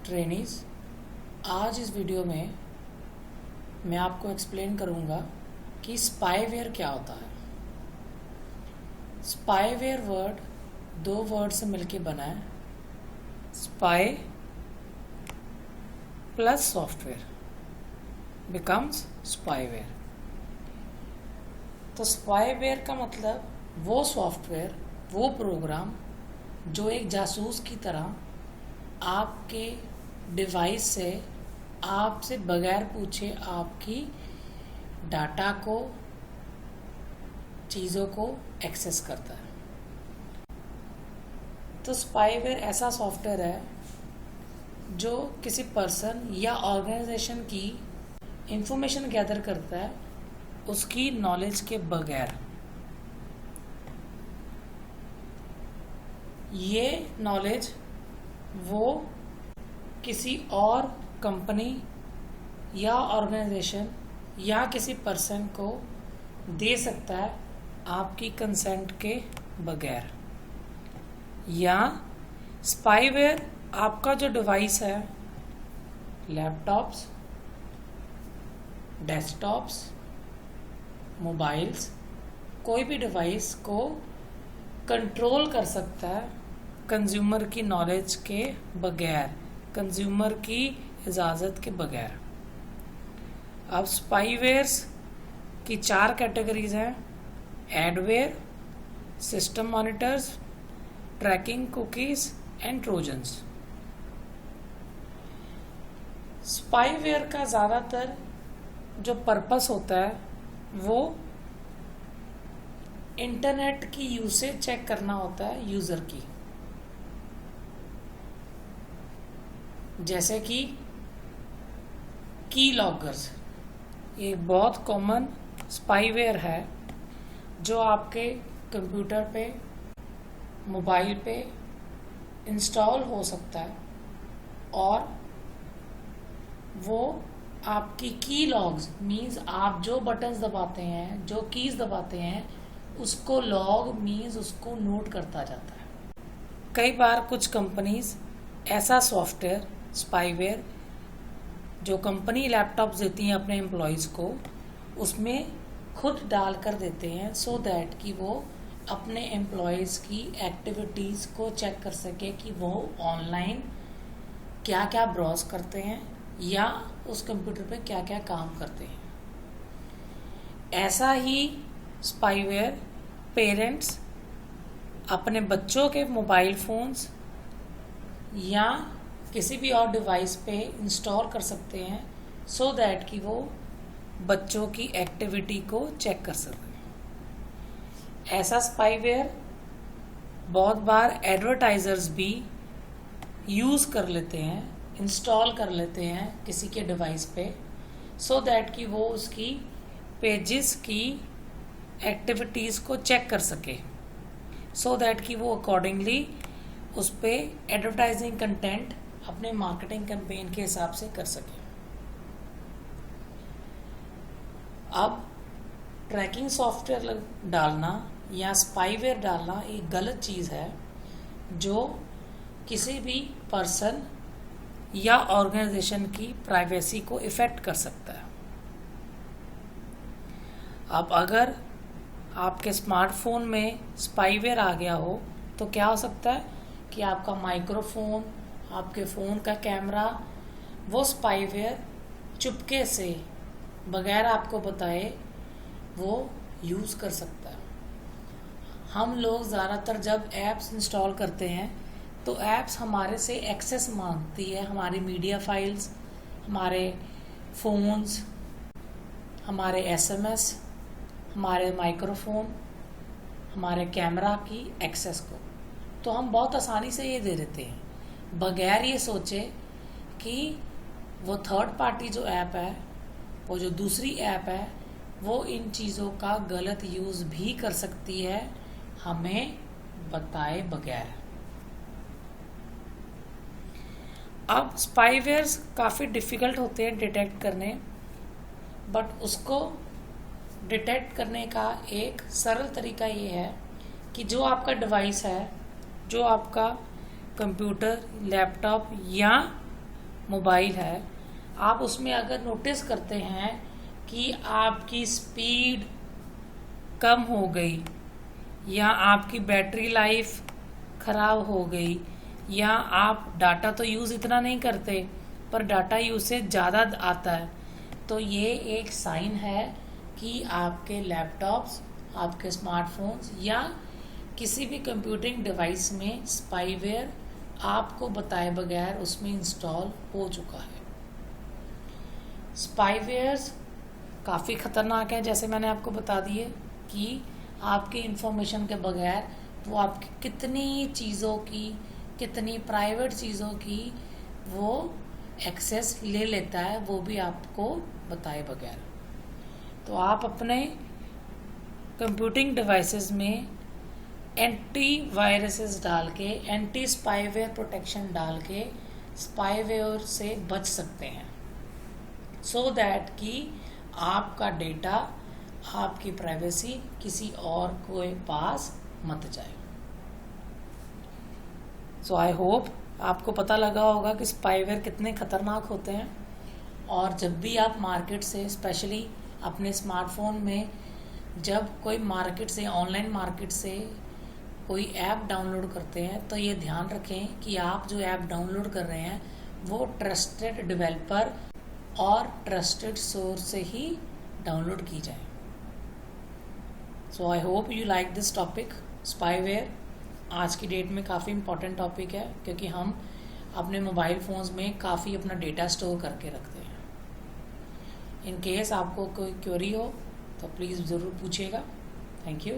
Trainees, आज इस video में मैं आपको एक्सप्लेन करूंगा कि स्पाईवेयर क्या होता है। स्पाईवेयर वर्ड दो वर्ड से मिलके बना है, spy plus software becomes spyware. तो स्पाईवेयर का मतलब वो सॉफ्टवेयर, वो प्रोग्राम जो एक जासूस की तरह आपके डिवाइस से आपसे बगैर पूछे आपकी डाटा को, चीज़ों को एक्सेस करता है। तो स्पाईवेयर ऐसा सॉफ्टवेयर है जो किसी पर्सन या ऑर्गेनाइजेशन की इंफॉर्मेशन गैदर करता है उसकी नॉलेज के बगैर। ये नॉलेज वो किसी और कंपनी या ऑर्गेनाइजेशन या किसी पर्सन को दे सकता है आपकी कंसेंट के बगैर। या स्पाईवेयर आपका जो डिवाइस है, लैपटॉप्स, डेस्कटॉप्स, मोबाइल्स, कोई भी डिवाइस को कंट्रोल कर सकता है कंज्यूमर की नॉलेज के बगैर, कंज्यूमर की इजाज़त के बगैर। अब स्पाईवेयर्स की 4 कैटेगरीज हैं: adware, system monitors, tracking cookies and trojans. Spyware का ज़्यादातर जो पर्पस होता है वो इंटरनेट की यूसेज चेक करना होता है यूज़र की। जैसे कि की लॉगर्स, ये बहुत कॉमन स्पाईवेयर है जो आपके कंप्यूटर पे, मोबाइल पे इंस्टॉल हो सकता है और वो आपकी की लॉग्स मीन्स आप जो बटन्स दबाते हैं, जो कीज दबाते हैं, उसको लॉग मीन्स उसको नोट करता जाता है। कई बार कुछ कंपनीज ऐसा सॉफ्टवेयर स्पाईवेयर जो कंपनी लैपटॉप्स देती हैं अपने एम्प्लॉयज़ को, उसमें खुद डाल कर देते हैं सो दैट कि वो अपने एम्प्लॉयज़ की एक्टिविटीज़ को चेक कर सके कि वो ऑनलाइन क्या क्या ब्राउज करते हैं या उस कंप्यूटर पे क्या क्या काम करते हैं। ऐसा ही स्पाईवेयर पेरेंट्स अपने बच्चों के मोबाइल फ़ोन्स या किसी भी और डिवाइस पे इंस्टॉल कर सकते हैं सो दैट कि वो बच्चों की एक्टिविटी को चेक कर सकें। ऐसा स्पाईवेयर बहुत बार एडवर्टाइजर्स भी यूज़ कर लेते हैं, इंस्टॉल कर लेते हैं किसी के डिवाइस पे सो दैट कि वो उसकी पेजेस की एक्टिविटीज़ को चेक कर सके, सो दैट कि वो अकॉर्डिंगली उस पर एडवर्टाइजिंग कंटेंट अपने मार्केटिंग कैंपेन के हिसाब से कर सके। अब ट्रैकिंग सॉफ्टवेयर डालना या स्पाईवेयर डालना एक गलत चीज़ है जो किसी भी पर्सन या ऑर्गेनाइजेशन की प्राइवेसी को इफ़ेक्ट कर सकता है। अब अगर आपके स्मार्टफोन में स्पाईवेयर आ गया हो तो क्या हो सकता है कि आपका माइक्रोफोन, आपके फ़ोन का कैमरा, वो स्पाईवेयर चुपके से बगैर आपको बताए वो यूज़ कर सकता है। हम लोग ज़्यादातर जब ऐप्स इंस्टॉल करते हैं तो ऐप्स हमारे से एक्सेस मांगती है, हमारी मीडिया फाइल्स, हमारे फ़ोन्स, हमारे एसएमएस, हमारे माइक्रोफोन, हमारे कैमरा की एक्सेस को। तो हम बहुत आसानी से ये दे देते हैं बगैर ये सोचे कि वो थर्ड पार्टी जो ऐप है, वो जो दूसरी ऐप है, वो इन चीज़ों का गलत यूज़ भी कर सकती है हमें बताए बगैर। अब स्पाईवेयर्स काफ़ी डिफ़िकल्ट होते हैं डिटेक्ट करने, बट उसको डिटेक्ट करने का एक सरल तरीका ये है कि जो आपका डिवाइस है, जो आपका कंप्यूटर, लैपटॉप या मोबाइल है, आप उसमें अगर नोटिस करते हैं कि आपकी स्पीड कम हो गई या आपकी बैटरी लाइफ ख़राब हो गई या आप डाटा तो यूज़ इतना नहीं करते पर डाटा यूसेज ज़्यादा आता है, तो ये एक साइन है कि आपके लैपटॉप्स, आपके स्मार्टफोन्स या किसी भी कंप्यूटिंग डिवाइस में स्पाईवेयर आपको बताए बगैर उसमें इंस्टॉल हो चुका है। स्पाईवेयर्स काफ़ी ख़तरनाक है, जैसे मैंने आपको बता दिए कि आपकी इंफॉर्मेशन के बगैर वो आपकी कितनी चीज़ों की, कितनी प्राइवेट चीज़ों की वो एक्सेस ले लेता है, वो भी आपको बताए बगैर। तो आप अपने कंप्यूटिंग डिवाइसेस में एंटी वायरसेस डाल के, एंटी स्पाईवेयर प्रोटेक्शन डाल के स्पाईवेयर से बच सकते हैं, सो दैट कि आपका डेटा, आपकी प्राइवेसी किसी और के पास मत जाए। सो आई होप आपको पता लगा होगा कि स्पाईवेयर कितने खतरनाक होते हैं। और जब भी आप मार्केट से, स्पेशली अपने स्मार्टफोन में, जब कोई मार्केट से, ऑनलाइन मार्केट से कोई ऐप डाउनलोड करते हैं तो ये ध्यान रखें कि आप जो ऐप डाउनलोड कर रहे हैं वो ट्रस्टेड डेवलपर और ट्रस्टेड सोर्स से ही डाउनलोड की जाए। So I hope you like this topic. Spyware आज की डेट में काफ़ी इम्पॉर्टेंट टॉपिक है, क्योंकि हम अपने मोबाइल फ़ोन्स में काफ़ी अपना डेटा स्टोर करके रखते हैं। इन केस आपको कोई क्वेरी हो तो प्लीज़ ज़रूर पूछिएगा। Thank you.